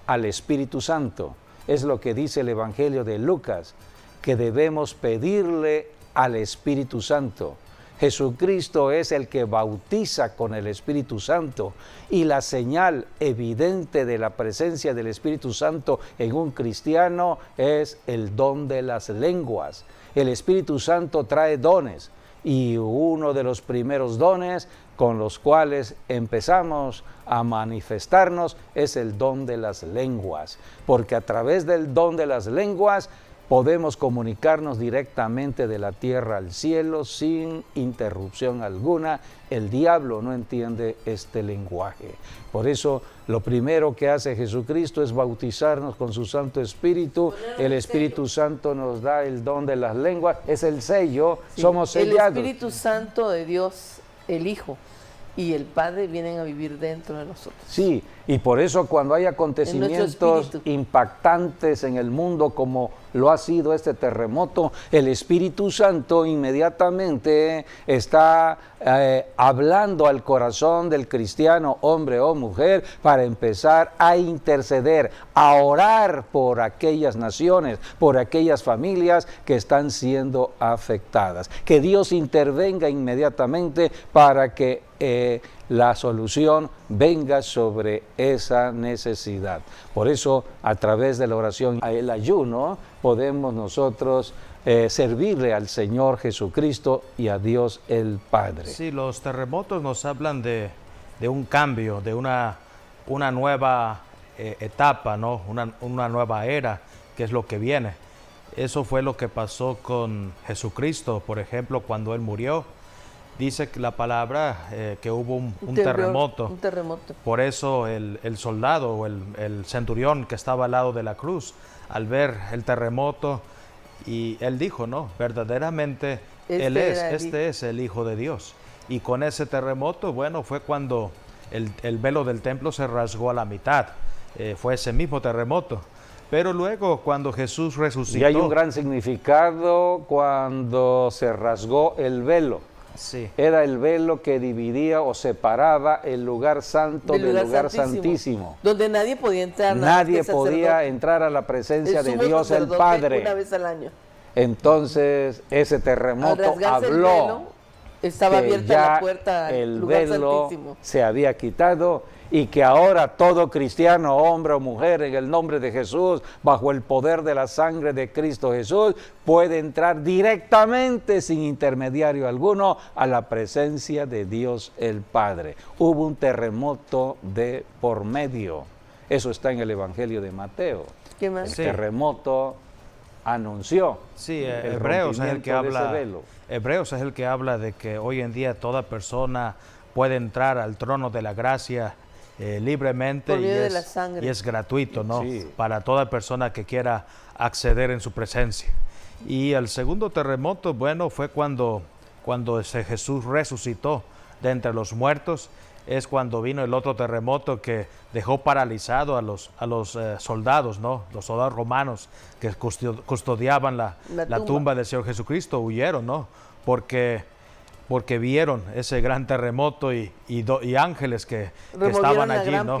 [SPEAKER 1] al Espíritu Santo. Es lo que dice el Evangelio de Lucas, que debemos pedirle al Espíritu Santo. Jesucristo es el que bautiza con el Espíritu Santo, y la señal evidente de la presencia del Espíritu Santo en un cristiano es el don de las lenguas. El Espíritu Santo trae dones, y uno de los primeros dones con los cuales empezamos a manifestarnos es el don de las lenguas, porque a través del don de las lenguas podemos comunicarnos directamente de la tierra al cielo sin interrupción alguna. El diablo no entiende este lenguaje. Por eso lo primero que hace Jesucristo es bautizarnos con su Santo Espíritu. El Espíritu Santo nos da el don de las lenguas, es el sello, sí, somos sellados.
[SPEAKER 3] El Espíritu Santo de Dios, el Hijo y el Padre vienen a vivir dentro de nosotros.
[SPEAKER 1] Sí, y por eso cuando hay acontecimientos impactantes en el mundo como lo ha sido este terremoto, el Espíritu Santo inmediatamente está hablando al corazón del cristiano, hombre o mujer, para empezar a interceder, a orar por aquellas naciones, por aquellas familias que están siendo afectadas. Que Dios intervenga inmediatamente para que la solución venga sobre esa necesidad. Por eso, a través de la oración, el ayuno, podemos nosotros servirle al Señor Jesucristo y a Dios el Padre.
[SPEAKER 2] Sí, los terremotos nos hablan de un cambio, de una nueva etapa, ¿no? Una nueva era, que es lo que viene. Eso fue lo que pasó con Jesucristo, por ejemplo, cuando Él murió. Dice que la palabra que hubo un terremoto.
[SPEAKER 3] Un terremoto.
[SPEAKER 2] Por eso el soldado o el centurión que estaba al lado de la cruz, al ver el terremoto, y él dijo, no, verdaderamente este es el Hijo de Dios. Y con ese terremoto, bueno, fue cuando el velo del templo se rasgó a la mitad. Fue ese mismo terremoto. Pero luego, cuando Jesús resucitó...
[SPEAKER 1] Y hay un gran significado cuando se rasgó el velo.
[SPEAKER 2] Sí.
[SPEAKER 1] Era el velo que dividía o separaba el lugar santo del lugar santísimo.
[SPEAKER 3] Donde nadie podía entrar.
[SPEAKER 1] Nadie podía entrar a la presencia de Dios el Padre.
[SPEAKER 3] Una vez al año.
[SPEAKER 1] Entonces, ese terremoto habló
[SPEAKER 3] velo, estaba
[SPEAKER 1] que
[SPEAKER 3] abierta
[SPEAKER 1] ya
[SPEAKER 3] la puerta al
[SPEAKER 1] el
[SPEAKER 3] lugar
[SPEAKER 1] velo
[SPEAKER 3] santísimo.
[SPEAKER 1] se había quitado y que ahora todo cristiano, hombre o mujer, en el nombre de Jesús, bajo el poder de la sangre de Cristo Jesús, puede entrar directamente, sin intermediario alguno, a la presencia de Dios el Padre. Hubo un terremoto de por medio. Eso está en el Evangelio de Mateo.
[SPEAKER 3] ¿Qué más?
[SPEAKER 1] El terremoto anunció.
[SPEAKER 2] Sí,
[SPEAKER 1] el
[SPEAKER 2] Hebreos es el que
[SPEAKER 1] rompimiento de
[SPEAKER 2] habla.
[SPEAKER 1] ese velo.
[SPEAKER 2] Hebreos es el que habla de que hoy en día toda persona puede entrar al trono de la gracia libremente
[SPEAKER 3] Por medio de la sangre.
[SPEAKER 2] y es gratuito, ¿no?
[SPEAKER 1] Sí.
[SPEAKER 2] Para toda persona que quiera acceder en su presencia. Y el segundo terremoto, bueno, fue cuando Jesús resucitó de entre los muertos. Es cuando vino el otro terremoto que dejó paralizado a los soldados, ¿no? Los soldados romanos que custodiaban la tumba del Señor Jesucristo huyeron, ¿no? Porque vieron ese gran terremoto y ángeles que estaban allí, ¿no?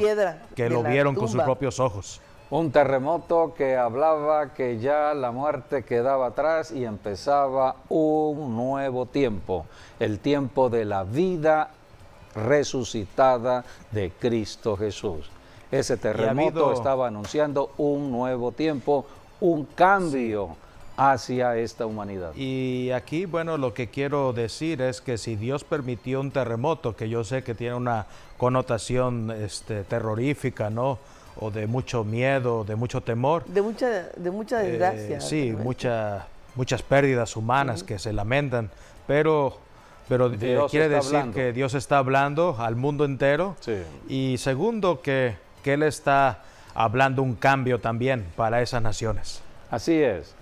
[SPEAKER 2] Que lo vieron con sus propios ojos.
[SPEAKER 1] Un terremoto que hablaba que ya la muerte quedaba atrás y empezaba un nuevo tiempo, el tiempo de la vida resucitada de Cristo Jesús. Ese terremoto estaba anunciando un nuevo tiempo, un cambio hacia esta humanidad.
[SPEAKER 2] Y aquí, bueno, lo que quiero decir es que si Dios permitió un terremoto, que yo sé que tiene una connotación terrorífica, ¿no? O de mucho miedo, de mucho temor.
[SPEAKER 3] De mucha desgracia.
[SPEAKER 2] Sí, muchas pérdidas humanas que se lamentan, pero quiere decir que Dios está hablando al mundo entero.
[SPEAKER 1] Sí.
[SPEAKER 2] Y segundo, que Él está hablando un cambio también para esas naciones.
[SPEAKER 1] Así es.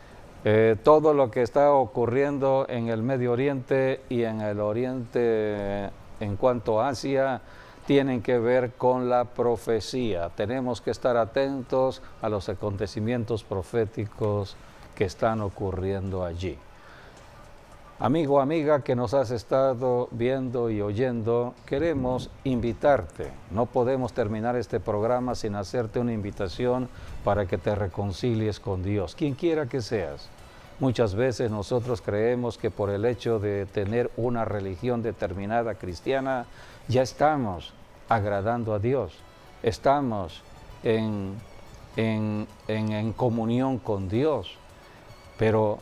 [SPEAKER 1] Todo lo que está ocurriendo en el Medio Oriente y en el Oriente en cuanto a Asia tienen que ver con la profecía. Tenemos que estar atentos a los acontecimientos proféticos que están ocurriendo allí. Amigo, amiga que nos has estado viendo y oyendo, queremos invitarte. No podemos terminar este programa sin hacerte una invitación para que te reconcilies con Dios, quien quiera que seas. Muchas veces nosotros creemos que por el hecho de tener una religión determinada cristiana, ya estamos agradando a Dios, estamos en comunión con Dios, pero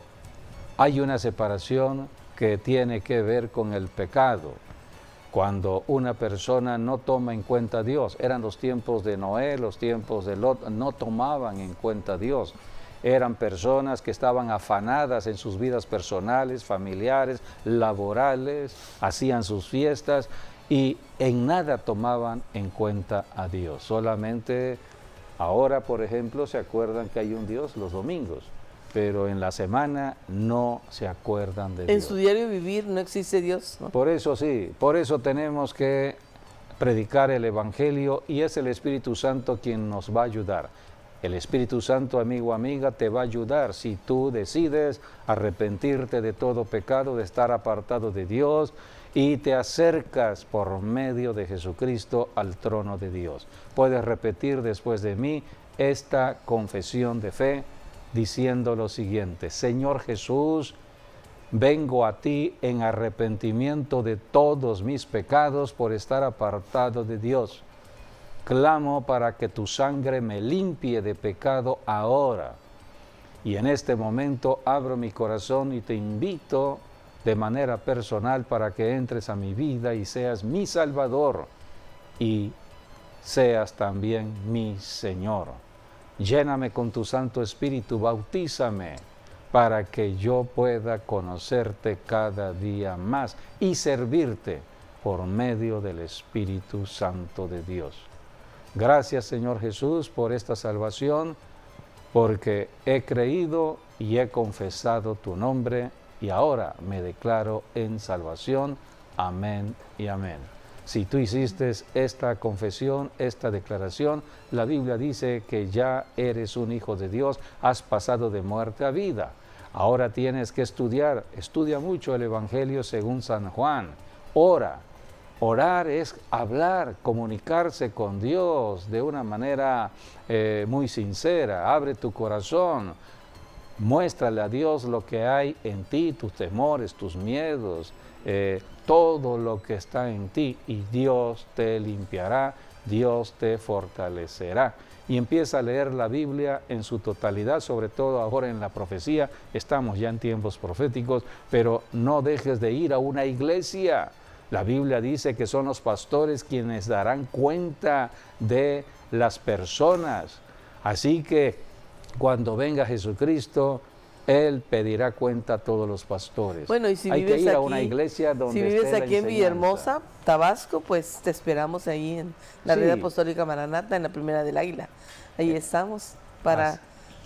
[SPEAKER 1] hay una separación que tiene que ver con el pecado. Cuando una persona no toma en cuenta a Dios, eran los tiempos de Noé, los tiempos de Lot, no tomaban en cuenta a Dios. Eran personas que estaban afanadas en sus vidas personales, familiares, laborales, hacían sus fiestas y en nada tomaban en cuenta a Dios. Solamente ahora, por ejemplo, se acuerdan que hay un Dios los domingos, pero en la semana no se acuerdan de Dios.
[SPEAKER 3] En su diario vivir no existe Dios, ¿no?
[SPEAKER 1] Por eso sí, por eso tenemos que predicar el Evangelio y es el Espíritu Santo quien nos va a ayudar. El Espíritu Santo, amigo, amiga, te va a ayudar si tú decides arrepentirte de todo pecado, de estar apartado de Dios y te acercas por medio de Jesucristo al trono de Dios. Puedes repetir después de mí esta confesión de fe diciendo lo siguiente: Señor Jesús, vengo a ti en arrepentimiento de todos mis pecados por estar apartado de Dios. Clamo para que tu sangre me limpie de pecado ahora. Y en este momento abro mi corazón y te invito de manera personal para que entres a mi vida y seas mi Salvador y seas también mi Señor. Lléname con tu Santo Espíritu, bautízame para que yo pueda conocerte cada día más y servirte por medio del Espíritu Santo de Dios. Gracias, Señor Jesús, por esta salvación, porque he creído y he confesado tu nombre y ahora me declaro en salvación. Amén y amén. Si tú hiciste esta confesión, esta declaración, la Biblia dice que ya eres un hijo de Dios, has pasado de muerte a vida. Ahora tienes que estudiar, estudia mucho el Evangelio según San Juan, ora. Orar es hablar, comunicarse con Dios de una manera muy sincera. Abre tu corazón, muéstrale a Dios lo que hay en ti, tus temores, tus miedos, todo lo que está en ti, y Dios te limpiará, Dios te fortalecerá. Y empieza a leer la Biblia en su totalidad, sobre todo ahora en la profecía. Estamos ya en tiempos proféticos, pero no dejes de ir a una iglesia. La Biblia dice que son los pastores quienes darán cuenta de las personas. Así que cuando venga Jesucristo, Él pedirá cuenta a todos los pastores.
[SPEAKER 3] Bueno, y si
[SPEAKER 1] hay
[SPEAKER 3] vives
[SPEAKER 1] que ir
[SPEAKER 3] aquí,
[SPEAKER 1] a una iglesia donde
[SPEAKER 3] si vives
[SPEAKER 1] esté la
[SPEAKER 3] aquí en
[SPEAKER 1] enseñanza.
[SPEAKER 3] Villahermosa, Tabasco, pues te esperamos ahí en la
[SPEAKER 1] Sí.
[SPEAKER 3] Red Apostólica Maranata, en la Primera del Águila. Ahí estamos para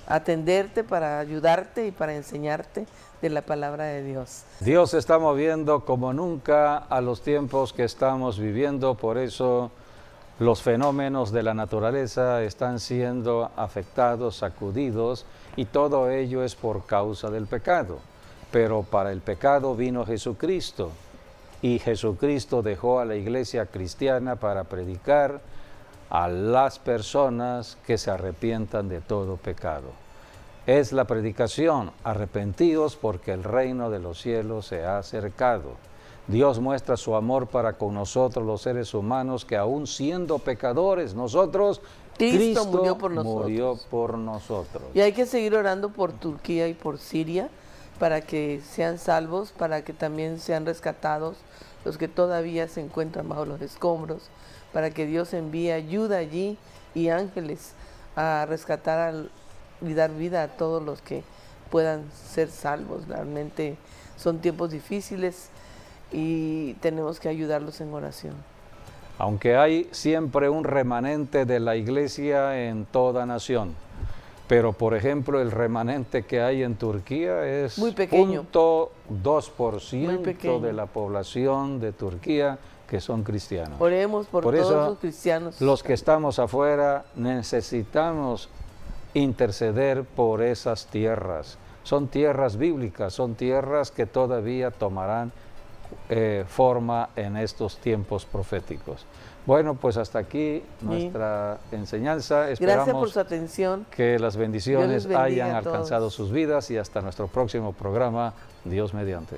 [SPEAKER 3] atenderte, para ayudarte y para enseñarte de la palabra de Dios.
[SPEAKER 1] Dios se está moviendo como nunca a los tiempos que estamos viviendo, por eso los fenómenos de la naturaleza están siendo afectados, sacudidos, y todo ello es por causa del pecado. Pero para el pecado vino Jesucristo, y Jesucristo dejó a la iglesia cristiana para predicar a las personas que se arrepientan de todo pecado. Es la predicación, arrepentidos porque el reino de los cielos se ha acercado. Dios muestra su amor para con nosotros los seres humanos, que aún siendo pecadores, nosotros, Cristo
[SPEAKER 3] murió por nosotros.
[SPEAKER 1] murió por nosotros.
[SPEAKER 3] Y hay que seguir orando por Turquía y por Siria para que sean salvos, para que también sean rescatados los que todavía se encuentran bajo los escombros, para que Dios envíe ayuda allí y ángeles a rescatar y dar vida a todos los que puedan ser salvos. Realmente son tiempos difíciles y tenemos que ayudarlos en oración.
[SPEAKER 1] Aunque hay siempre un remanente de la iglesia en toda nación, pero por ejemplo el remanente que hay en Turquía es
[SPEAKER 3] muy pequeño,
[SPEAKER 1] 0.2% de la población de Turquía que son cristianos.
[SPEAKER 3] Oremos por todos
[SPEAKER 1] eso,
[SPEAKER 3] los cristianos.
[SPEAKER 1] Los que estamos afuera necesitamos interceder por esas tierras. Son tierras bíblicas, son tierras que todavía tomarán forma en estos tiempos proféticos. Bueno, pues hasta aquí nuestra enseñanza. Esperamos
[SPEAKER 3] Gracias por su atención.
[SPEAKER 1] Que las bendiciones hayan
[SPEAKER 3] a
[SPEAKER 1] alcanzado
[SPEAKER 3] todos.
[SPEAKER 1] sus vidas, y hasta nuestro próximo programa, Dios mediante.